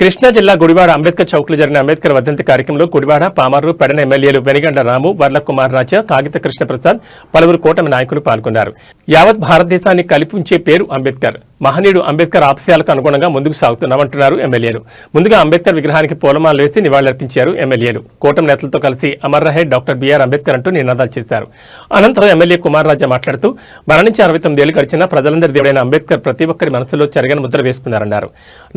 కృష్ణా జిల్లా గుడివాడ అంబేద్కర్ చౌక్లో జరిగిన అంబేద్కర్ వర్ధంతి కార్యక్రమంలో గుడివాడ, పామర్రు, పెడన ఎమ్మెల్యేలు వెనిగండ్ల రాము, వర్ల కుమార్ రాజా, కాగిత కృష్ణప్రసాద్, పలువురు కూటమి నాయకులు పాల్గొన్నారు. యావత్ భారతదేశాన్ని కలిపి ఉంచే పేరు అంబేద్కర్. మహనీయుడు అంబేద్కర్ ఆశయాలకు అనుగుణంగా ముందుకు సాగుతున్నామంటున్నారు ఎమ్మెల్యేలు. ముందుగా అంబేద్కర్ విగ్రహానికి పూలమాలలు వేసి నివాళులర్పించారు ఎమ్మెల్యేలు. కూటమి నేతలతో కలిసి అమర్ రహే డాక్టర్ బిఆర్ అంబేద్కర్ అంటూ నినాదాలు చేశారు. అనంతరం ఎమ్మెల్యే కుమార్ రాజా మాట్లాడుతూ మరణించి 69 ఏళ్లు గడిచినా ప్రజలందరి దేవుడైన అంబేద్కర్ ప్రతి ఒక్కరి మనసులో చెరగని ముద్ర వేసుకున్నారన్నారు.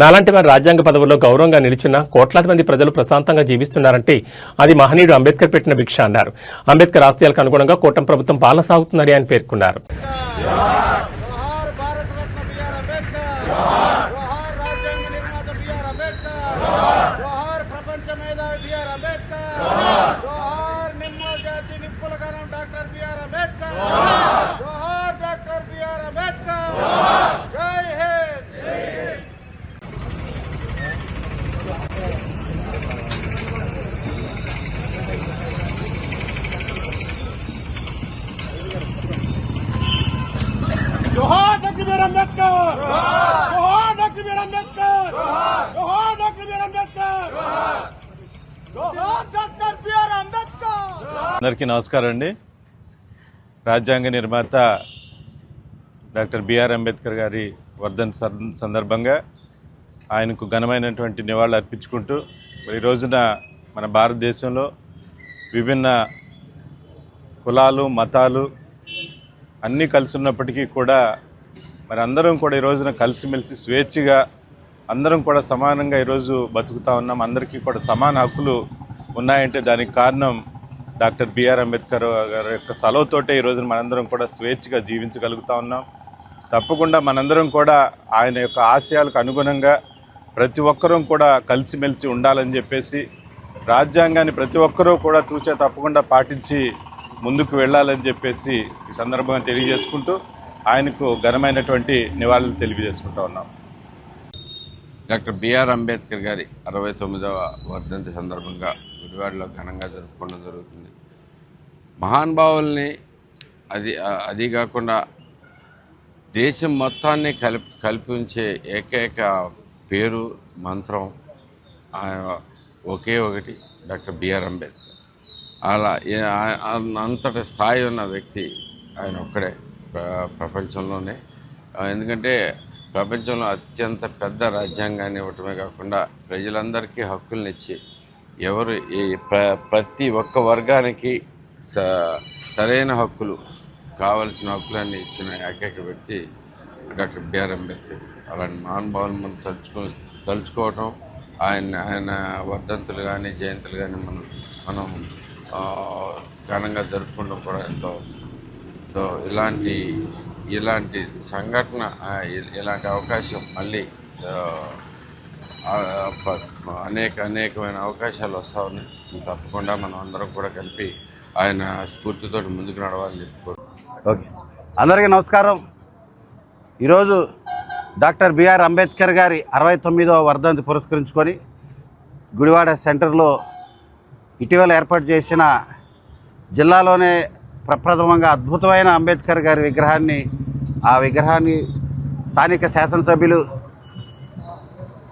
నాలాంటి వారు రాజ్యాంగ పదవుల్లో గౌరవంగా నిలుచున్న కోట్లాది మంది ప్రజలు ప్రశాంతంగా జీవిస్తున్నారంటే అది మహనీయుడు అంబేద్కర్ పెట్టిన భిక్ష అన్నారు. అంబేద్కర్ ఆశయాలకు అనుగుణంగా కూటమి ప్రభుత్వం పాలన సాగుతుందని ఆయన పేర్కొన్నారు. जोहार डॉक्टर बी आर अम्बेडकर, जोहार डॉक्टर बी आर अम्बेडकर, जोहार डॉक्टर बी आर अम्बेडकर, जोहार डॉक्टर बी आर अम्बेडकर. అందరికీ నమస్కారం అండి. రాజ్యాంగ నిర్మాత డాక్టర్ బిఆర్ అంబేద్కర్ గారి వర్ధంతి సందర్భంగా ఆయనకు ఘనమైనటువంటి నివాళులు అర్పించుకుంటూ ఈ రోజున మన భారతదేశంలో విభిన్న కులాలు, మతాలు అన్నీ కలిసి ఉన్నప్పటికీ కూడా మరి అందరం కూడా ఈ రోజున కలిసిమెలిసి స్వేచ్ఛగా అందరం కూడా సమానంగా ఈరోజు బతుకుతూ ఉన్నాం. అందరికీ కూడా సమాన హక్కులు ఉన్నాయంటే దానికి కారణం డాక్టర్ బిఆర్ అంబేద్కర్ గారి యొక్క సెలవుతోటే ఈ రోజున మనందరం కూడా స్వేచ్ఛగా జీవించగలుగుతూ ఉన్నాం. తప్పకుండా మనందరం కూడా ఆయన యొక్క ఆశయాలకు అనుగుణంగా ప్రతి ఒక్కరూ కూడా కలిసిమెలిసి ఉండాలని చెప్పేసి రాజ్యాంగాన్ని ప్రతి ఒక్కరూ కూడా తూచా తప్పకుండా పాటించి ముందుకు వెళ్ళాలని చెప్పేసి ఈ సందర్భంగా తెలియజేసుకుంటూ ఆయనకు ఘనమైనటువంటి నివాళులు తెలియజేసుకుంటూ ఉన్నాం. డాక్టర్ బిఆర్ అంబేద్కర్ గారి 69వ వర్ధంతి సందర్భంగా గుడివాడలో ఘనంగా జరుపుకోవడం జరుగుతుంది. మహానుభావుల్ని అది కాకుండా దేశం మొత్తాన్ని కల్పించే ఏకైక పేరు, మంత్రం ఒకే ఒకటి డాక్టర్ బిఆర్ అంబేద్కర్. అలా అంతటి స్థాయి ఉన్న వ్యక్తి ఆయన ఒక్కడే ప్రపంచంలోనే. ఎందుకంటే ప్రపంచంలో అత్యంత పెద్ద రాజ్యాంగాన్ని ఇవ్వటమే కాకుండా ప్రజలందరికీ హక్కుల్ని ఇచ్చి ప్రతి ఒక్క వర్గానికి సరైన హక్కులు, కావలసిన హక్కులన్నీ ఇచ్చిన ఏకైక వ్యక్తి డాక్టర్ బిఆర్ అంబేద్కర్. అలాంటి మహానుభావులు మనం తలుచుకోవటం, ఆయన వర్ధంతులు కానీ జయంతులు కానీ మనం ఘనంగా జరుపుకోవడం కూడా ఎంతో. సో ఇలాంటి సంఘటన, ఇలాంటి అవకాశం మళ్ళీ అనేకమైన అవకాశాలు వస్తూ ఉన్నాయి. తప్పకుండా మనం అందరం కూడా కలిపి ఆయన స్ఫూర్తితో ముందుకు నడవాలని చెప్పుకోరు. ఓకే, అందరికీ నమస్కారం. ఈరోజు డాక్టర్ బిఆర్ అంబేద్కర్ గారి 69వ వర్ధంతి పురస్కరించుకొని గుడివాడ సెంటర్లో ఇటీవల ఏర్పాటు చేసిన జిల్లాలోనే ప్రప్రథమంగా అద్భుతమైన అంబేద్కర్ గారి విగ్రహాన్ని స్థానిక శాసనసభ్యులు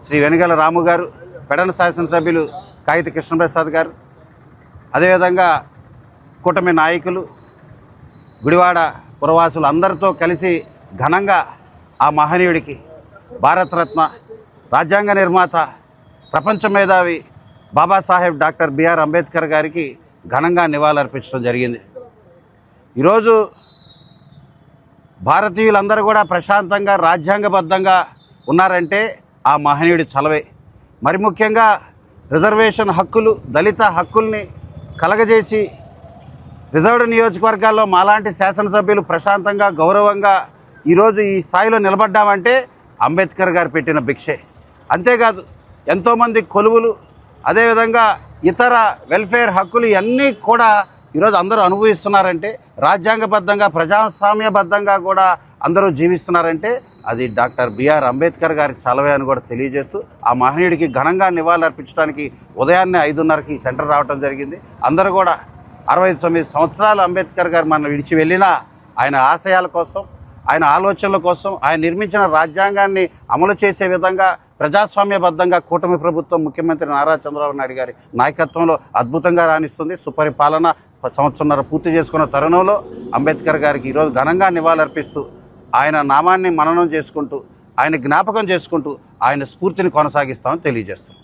శ్రీ వెనిగండ్ల రాము గారు, పెడన శాసనసభ్యులు కాగిత కృష్ణప్రసాద్ గారు, అదేవిధంగా కూటమి నాయకులు, గుడివాడ పురవాసులు అందరితో కలిసి ఘనంగా ఆ మహనీయుడికి, భారతరత్న, రాజ్యాంగ నిర్మాత, ప్రపంచ మేధావి బాబాసాహెబ్ డాక్టర్ బిఆర్ అంబేద్కర్ గారికి ఘనంగా నివాళులర్పించడం జరిగింది. ఈరోజు భారతీయులందరూ కూడా ప్రశాంతంగా రాజ్యాంగబద్ధంగా ఉన్నారంటే ఆ మహనీయుడి చలవే. మరి ముఖ్యంగా రిజర్వేషన్ హక్కులు, దళిత హక్కుల్ని కలగజేసి రిజర్వ్డ్ నియోజకవర్గాల్లో మాలాంటి శాసనసభ్యులు ప్రశాంతంగా, గౌరవంగా ఈరోజు ఈ స్థాయిలో నిలబడ్డామంటే అంబేద్కర్ గారు పెట్టిన భిక్షే. అంతేకాదు ఎంతోమంది కొలువులు, అదేవిధంగా ఇతర వెల్ఫేర్ హక్కులు ఇవన్నీ కూడా ఈరోజు అందరూ అనుభవిస్తున్నారంటే, రాజ్యాంగబద్ధంగా, ప్రజాస్వామ్యబద్ధంగా కూడా అందరూ జీవిస్తున్నారంటే అది డాక్టర్ బిఆర్ అంబేద్కర్ గారికి చలవే అని కూడా తెలియజేస్తూ ఆ మహనీయుడికి ఘనంగా నివాళులు అర్పించడానికి ఉదయాన్నే 5:30కి సెంటర్ రావడం జరిగింది. అందరూ కూడా 69 సంవత్సరాలు అంబేద్కర్ గారు మనం విడిచి వెళ్ళినా ఆయన ఆశయాల కోసం, ఆయన ఆలోచనల కోసం ఆయన నిర్మించిన రాజ్యాంగాన్ని అమలు చేసే విధంగా ప్రజాస్వామ్యబద్ధంగా కూటమి ప్రభుత్వం ముఖ్యమంత్రి నారా చంద్రబాబు నాయుడు గారి నాయకత్వంలో అద్భుతంగా రాణిస్తుంది. సుపరిపాలన సంవత్సరంన్నర పూర్తి చేసుకున్న తరుణంలో అంబేద్కర్ గారికి ఈరోజు ఘనంగా నివాళులర్పిస్తూ ఆయన నామాన్ని మననం చేసుకుంటూ ఆయన జ్ఞాపకం చేసుకుంటూ ఆయన స్ఫూర్తిని కొనసాగిస్తామని తెలియజేస్తాం.